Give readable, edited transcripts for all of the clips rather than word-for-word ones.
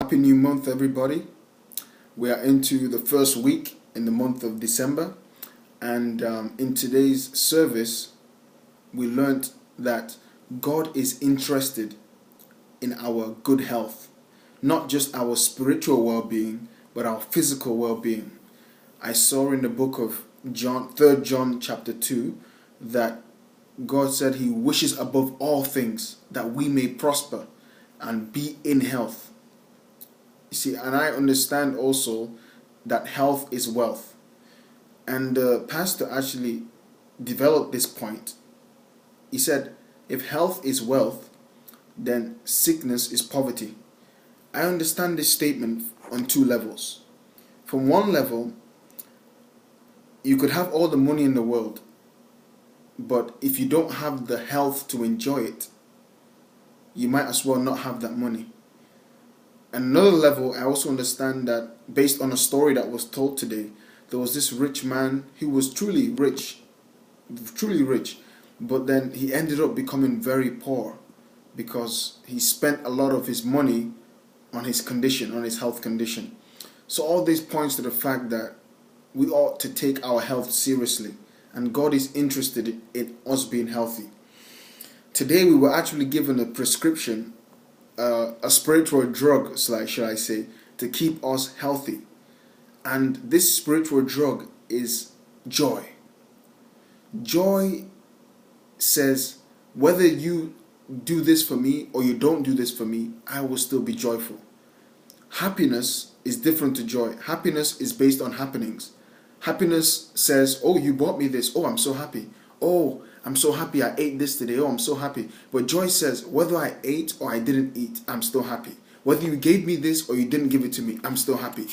Happy new month, everybody. We are into the first week in the month of December, and in today's service we learned that God is interested in our good health, not just our spiritual well-being but our physical well-being. I saw in the book of John, 3 John chapter 2, that God said He wishes above all things that we may prosper and be in health. You see, and I understand also that health is wealth. And the pastor actually developed this point. He said, if health is wealth, then sickness is poverty. I understand this statement on two levels. From one level, you could have all the money in the world, but if you don't have the health to enjoy it, you might as well not have that money. Another level, I also understand that based on a story that was told today, there was this rich man who was truly rich, but then he ended up becoming very poor because he spent a lot of his money on his condition, on his health condition. So all this points to the fact that we ought to take our health seriously, and God is interested in us being healthy. Today we were actually given a prescription, a spiritual drug, should I say, to keep us healthy. And this spiritual drug is joy. Joy says, whether you do this for me or you don't do this for me, I will still be joyful. Happiness is different to joy. Happiness is based on happenings. Happiness says, oh, you bought me this. Oh, I'm so happy. Oh, I'm so happy I ate this today. Oh, I'm so happy. But joy says, whether I ate or I didn't eat, I'm still happy. Whether you gave me this or you didn't give it to me, I'm still happy.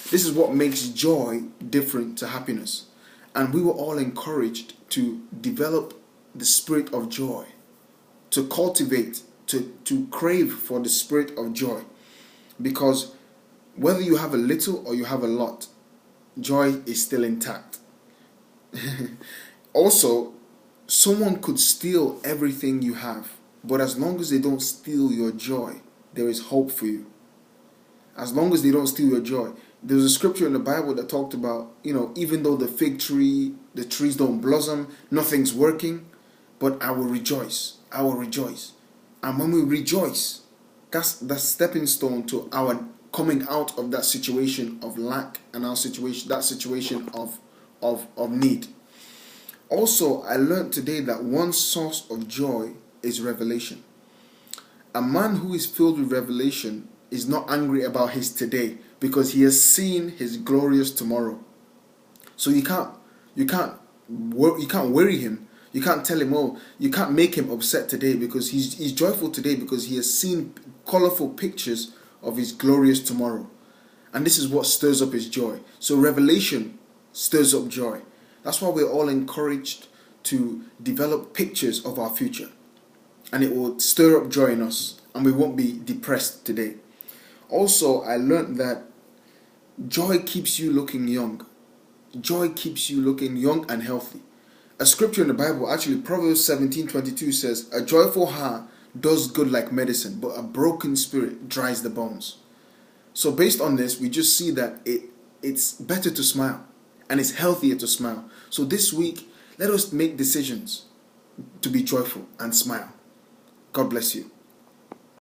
This is what makes joy different to happiness. And we were all encouraged to develop the spirit of joy, to cultivate, to crave for the spirit of joy. Because whether you have a little or you have a lot, joy is still intact. Also, someone could steal everything you have, but as long as they don't steal your joy, there is hope for you. As long as they don't steal your joy. There was a scripture in the Bible that talked about, even though the fig tree, the trees don't blossom, nothing's working, but I will rejoice. I will rejoice. And when we rejoice, that's the stepping stone to our coming out of that situation of lack and that situation of need. Also, I learned today that one source of joy is revelation. A man who is filled with revelation is not angry about his today because he has seen his glorious tomorrow. So you can't worry him. You can't tell him, oh, you can't make him upset today because he's joyful today because he has seen colorful pictures of his glorious tomorrow. And this is what stirs up his joy. So revelation stirs up joy. That's why we're all encouraged to develop pictures of our future. And it will stir up joy in us, and we won't be depressed today. Also, I learned that joy keeps you looking young. Joy keeps you looking young and healthy. A scripture in the Bible, actually Proverbs 17:22 says, a joyful heart does good like medicine, but a broken spirit dries the bones. So based on this, we just see that it's better to smile, and it's healthier to smile. So this week, let us make decisions to be joyful and smile. God bless you.